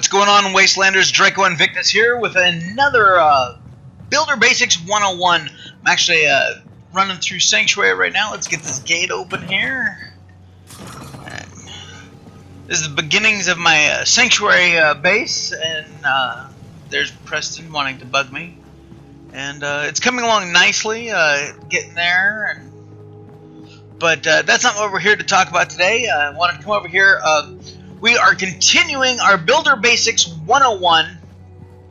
What's going on, Wastelanders? Draco Invictus here with another Builder Basics 101. I'm actually running through Sanctuary right now. Let's get this gate open here. And this is the beginnings of my Sanctuary base, and there's Preston wanting to bug me. And it's coming along nicely, getting there. But that's not what we're here to talk about today. I wanted to come over here. We are continuing our Builder Basics 101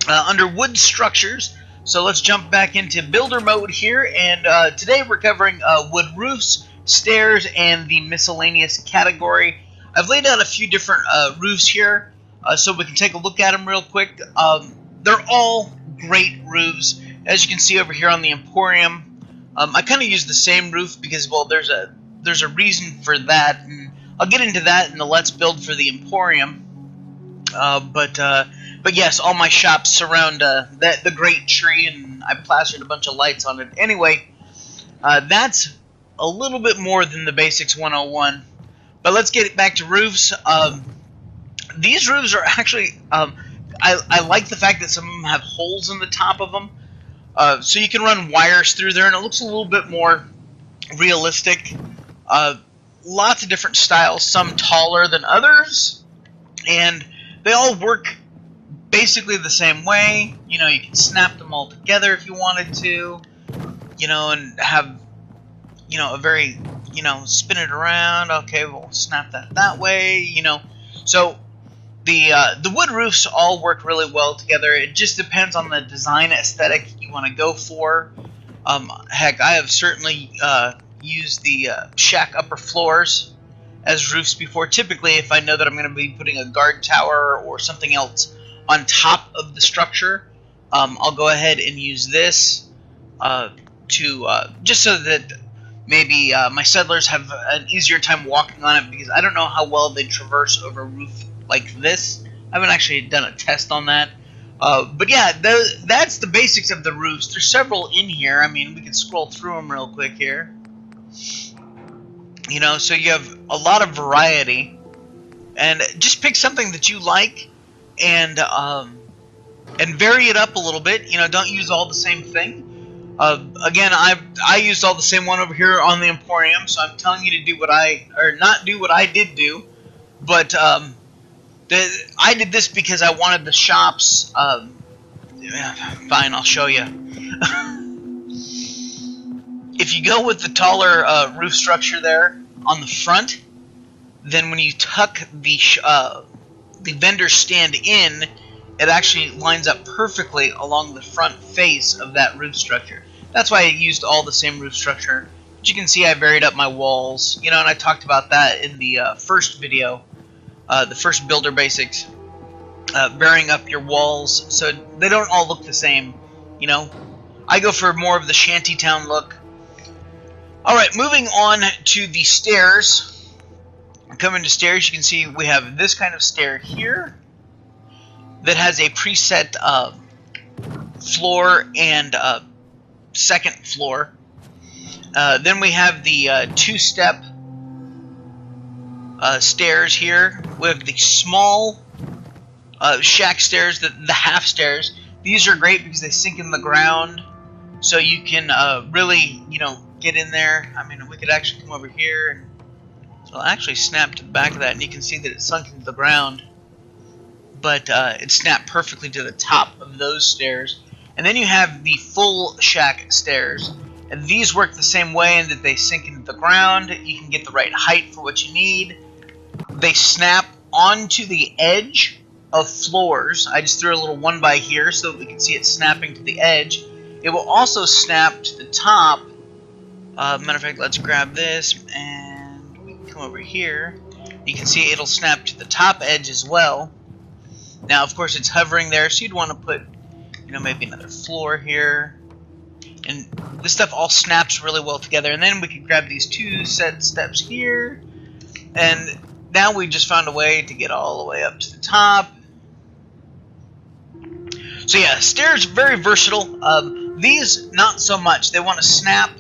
under wood structures. So let's jump back into builder mode here. And today we're covering wood roofs, stairs, and the miscellaneous category. I've laid out a few different roofs here so we can take a look at them real quick. They're all great roofs. As you can see over here on the Emporium, I kind of use the same roof because, well, there's a reason for that. And I'll get into that in the Let's Build for the Emporium. But yes, all my shops surround the great tree, and I plastered a bunch of lights on it. Anyway, that's a little bit more than the Basics 101. But let's get back to roofs. These roofs are actually, I like the fact that some of them have holes in the top of them. So you can run wires through there, and it looks a little bit more realistic. Lots of different styles, some taller than others, and they all work basically the same way. You know, you can snap them all together if you wanted to, you know, and have, you know, a very, you know, spin it around. Okay, we'll snap that way, you know. So the wood roofs all work really well together. It just depends on the design aesthetic you want to go for. Heck, I have certainly used the shack upper floors as roofs before. Typically, if I know that I'm going to be putting a guard tower or something else on top of the structure, I'll go ahead and use this just so that maybe my settlers have an easier time walking on it, because I don't know how well they traverse over a roof like this. I haven't actually done a test on that. But yeah, that's the basics of the roofs. There's several in here. I mean, we can scroll through them real quick here. You know, so you have a lot of variety, and just pick something that you like, and vary it up a little bit. You know, don't use all the same thing. Again, I used all the same one over here on the Emporium, so I'm telling you to do not do what I did do, but I did this because I wanted the shops. Fine, I'll show you. If you go with the taller roof structure there on the front, then when you tuck the vendor stand in, it actually lines up perfectly along the front face of that roof structure. That's why I used all the same roof structure. But you can see I varied up my walls, you know, and I talked about that in the first video, the first Builder Basics, varying up your walls so they don't all look the same, you know. I go for more of the shantytown look. Alright, moving on to the stairs. Coming to stairs, you can see we have this kind of stair here that has a preset floor and second floor. Then we have the two-step stairs here. We have the small shack stairs, the half stairs. These are great because they sink in the ground, so you can really, you know, get in there. I mean, we could actually come over here, and so I'll actually snap to the back of that, and you can see that it sunk into the ground, but it snapped perfectly to the top of those stairs. And then you have the full shack stairs, and these work the same way in that they sink into the ground. You can get the right height for what you need. They snap onto the edge of floors. I just threw a little one by here so that we can see it snapping to the edge. It will also snap to the top. Matter of fact, let's grab this, and we can come over here. You can see it'll snap to the top edge as well. Now, of course, it's hovering there, so you'd want to put, you know, maybe another floor here. And this stuff all snaps really well together. And then we can grab these two set steps here. And now we just found a way to get all the way up to the top. So yeah, stairs, very versatile. These, not so much. They want to snap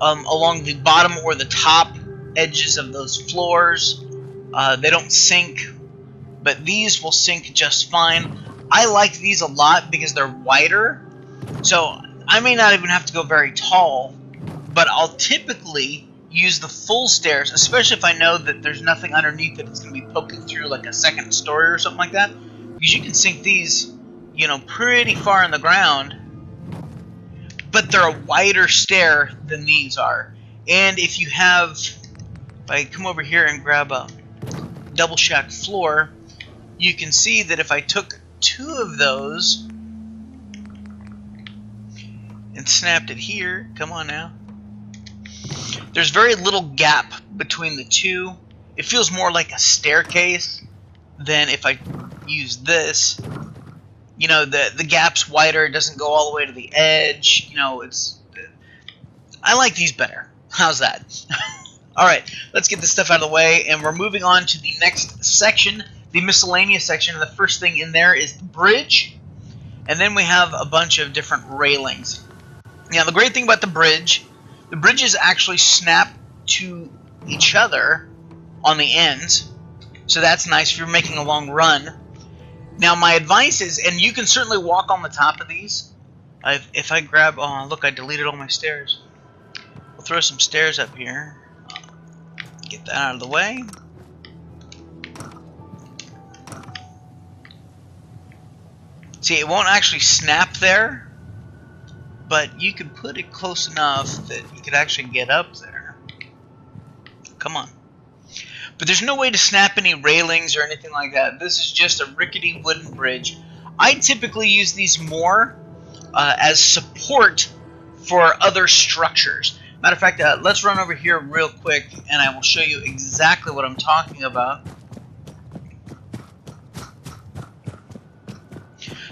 along the bottom or the top edges of those floors. They don't sink but these will sink just fine. I like these a lot because they're wider, so I may not even have to go very tall, but I'll typically use the full stairs, especially if I know that there's nothing underneath that it's going to be poking through like a second story or something like that, because you can sink these, you know, pretty far in the ground, but they're a wider stair than these are. And if you have, if I come over here and grab a double shack floor, you can see that if I took 2 of those and snapped it here, come on now, there's very little gap between the 2. It feels more like a staircase than if I use this. You know, the gap's wider, it doesn't go all the way to the edge. You know, I like these better. How's that? Alright, let's get this stuff out of the way, and we're moving on to the next section, the miscellaneous section. And the first thing in there is the bridge, and then we have a bunch of different railings. Now, the great thing about the bridges actually snap to each other on the ends, so that's nice if you're making a long run. Now, my advice is, and you can certainly walk on the top of these. If I grab, oh look, I deleted all my stairs. We'll throw some stairs up here. Get that out of the way. See, it won't actually snap there, but you can put it close enough that you could actually get up there. Come on. But there's no way to snap any railings or anything like that. This is just a rickety wooden bridge. I typically use these more as support for other structures. Matter of fact, let's run over here real quick and I will show you exactly what I'm talking about.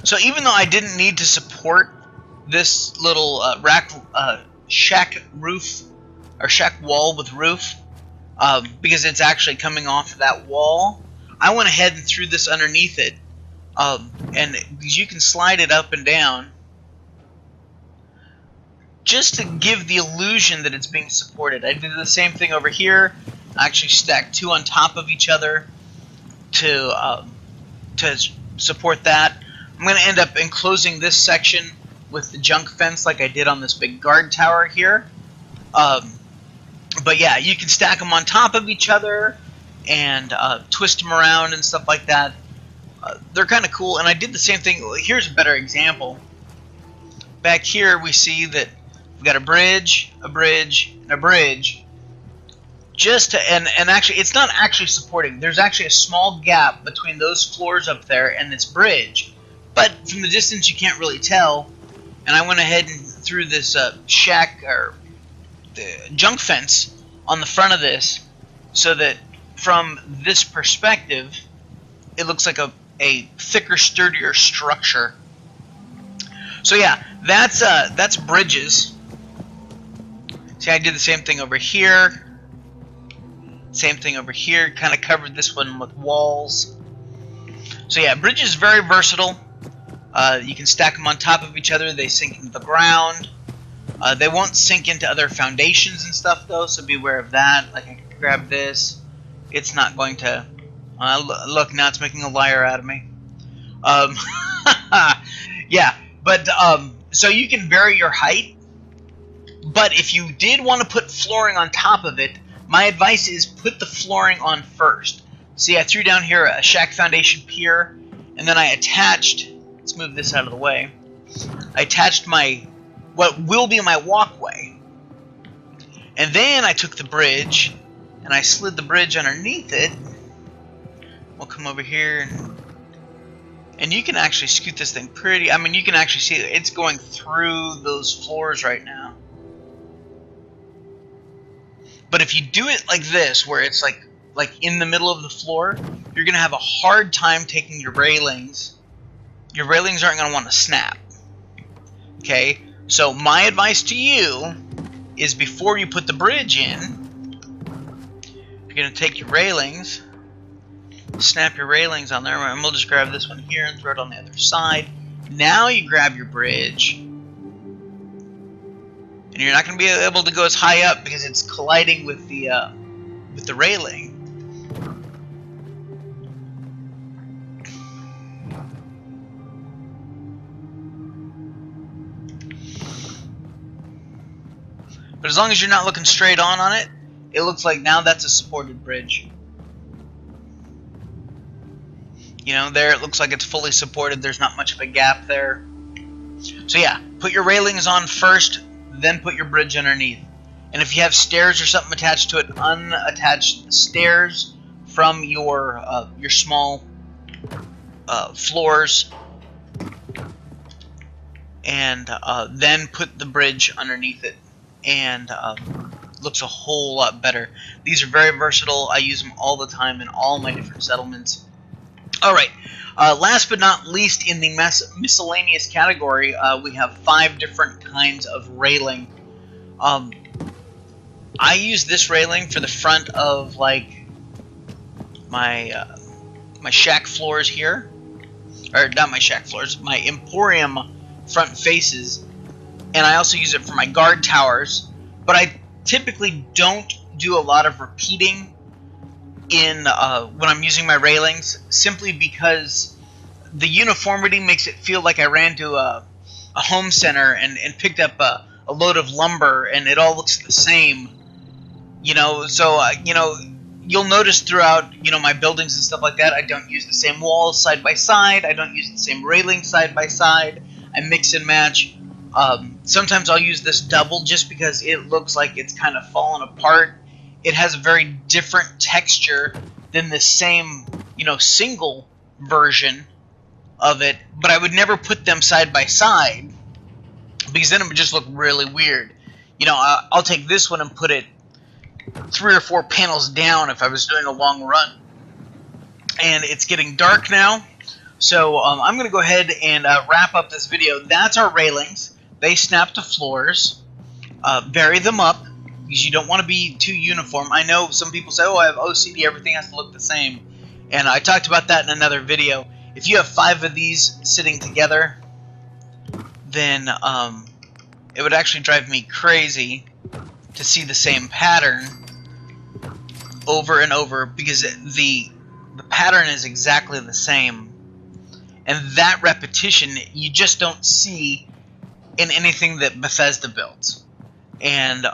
So even though I didn't need to support this little shack roof, or shack wall with roof, because it's actually coming off of that wall, I went ahead and threw this underneath it, and you can slide it up and down just to give the illusion that it's being supported. I did the same thing over here. I actually stacked 2 on top of each other to support that. I'm going to end up enclosing this section with the junk fence like I did on this big guard tower here. But yeah, you can stack them on top of each other and twist them around and stuff like that. They're kind of cool, and I did the same thing. Here's a better example. Back here we see that we've got a bridge, and a bridge. And actually, it's not actually supporting. There's actually a small gap between those floors up there and this bridge. But from the distance, you can't really tell. And I went ahead and threw this shack or the junk fence on the front of this, so that from this perspective, it looks like a thicker, sturdier structure. So yeah, that's bridges. See, I did the same thing over here. Same thing over here. Kind of covered this one with walls. So yeah, bridges very versatile. You can stack them on top of each other. They sink into the ground. They won't sink into other foundations and stuff, though, so beware of that. Like, I can grab this. It's not going to... look, now it's making a liar out of me. Yeah, but, so you can vary your height. But if you did want to put flooring on top of it, my advice is put the flooring on first. See, I threw down here a shack foundation pier, and then I attached... Let's move this out of the way. I attached what will be my walkway. And then I took the bridge, and I slid the bridge underneath it. We'll come over here, and you can actually scoot this thing pretty... I mean, you can actually see it's going through those floors right now. But if you do it like this, where it's like in the middle of the floor, you're going to have a hard time taking your railings. Your railings aren't going to want to snap. Okay? So my advice to you is, before you put the bridge in, you're going to take your railings, snap your railings on there, and we'll just grab this one here and throw it on the other side. Now you grab your bridge, and you're not going to be able to go as high up because it's colliding with the railing. But as long as you're not looking straight on it, it looks like now that's a supported bridge. You know, there it looks like it's fully supported. There's not much of a gap there. So yeah, put your railings on first, then put your bridge underneath. And if you have stairs or something attached to it, unattach the stairs from your small floors, and then put the bridge underneath it, and looks a whole lot better. These are very versatile. I use them all the time in all my different settlements. Alright, last but not least, in the miscellaneous category, we have 5 different kinds of railing. I use this railing for the front of, like, my shack floors here. Or, not my shack floors, my Emporium front faces. And I also use it for my guard towers. But I typically don't do a lot of repeating in when I'm using my railings, simply because the uniformity makes it feel like I ran to a home center and picked up a load of lumber, and it all looks the same. You know, so, you know, you'll notice throughout, you know, my buildings and stuff like that, I don't use the same walls side by side, I don't use the same railing side by side, I mix and match. Sometimes I'll use this double just because it looks like it's kind of fallen apart. It has a very different texture than the same, you know, single version of it, but I would never put them side by side because then it would just look really weird. You know, I'll take this one and put it 3 or 4 panels down if I was doing a long run. And it's getting dark now, so I'm going to go ahead and wrap up this video. That's our railings. They snap to floors. Vary them up, because you don't want to be too uniform. I know some people say, oh, I have OCD, everything has to look the same. And I talked about that in another video. If you have 5 of these sitting together, then it would actually drive me crazy to see the same pattern over and over, because the pattern is exactly the same, and that repetition you just don't see in anything that Bethesda builds. And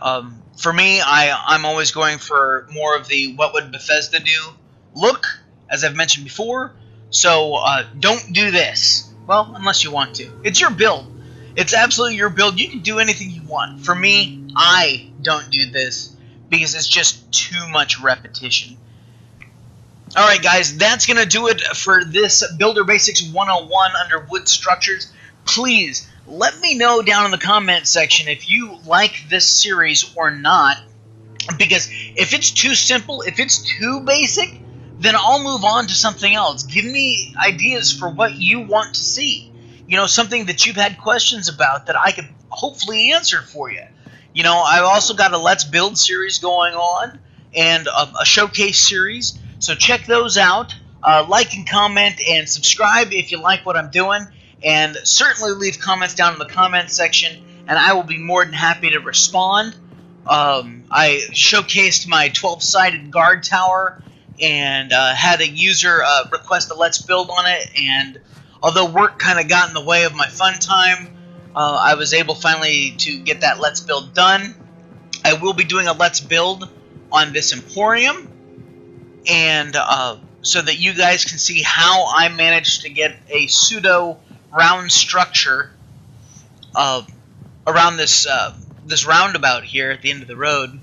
for me, I'm always going for more of the what would Bethesda do look, as I've mentioned before. So don't do this. Well, unless you want to. It's your build. It's absolutely your build. You can do anything you want. For me, I don't do this because it's just too much repetition. Alright guys, that's going to do it for this Builder Basics 101 under wood structures. Please, let me know down in the comment section if you like this series or not. Because if it's too simple, if it's too basic, then I'll move on to something else. Give me ideas for what you want to see. You know, something that you've had questions about that I could hopefully answer for you. You know, I've also got a Let's Build series going on, and a showcase series, so check those out. Like and comment and subscribe if you like what I'm doing, and certainly leave comments down in the comment section, and I will be more than happy to respond. I showcased my 12-sided guard tower, and had a user request a Let's Build on it, and although work kind of got in the way of my fun time, I was able finally to get that Let's Build done. I will be doing a Let's Build on this Emporium, and so that you guys can see how I managed to get a pseudo round structure around this this roundabout here at the end of the road.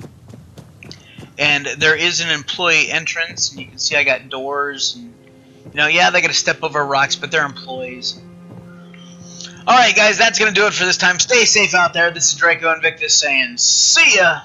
And there is an employee entrance, and you can see I got doors, and you know, yeah, they got to step over rocks, but they're employees. Alright guys, that's going to do it for this time. Stay safe out there. This is Draco Invictus saying, see ya!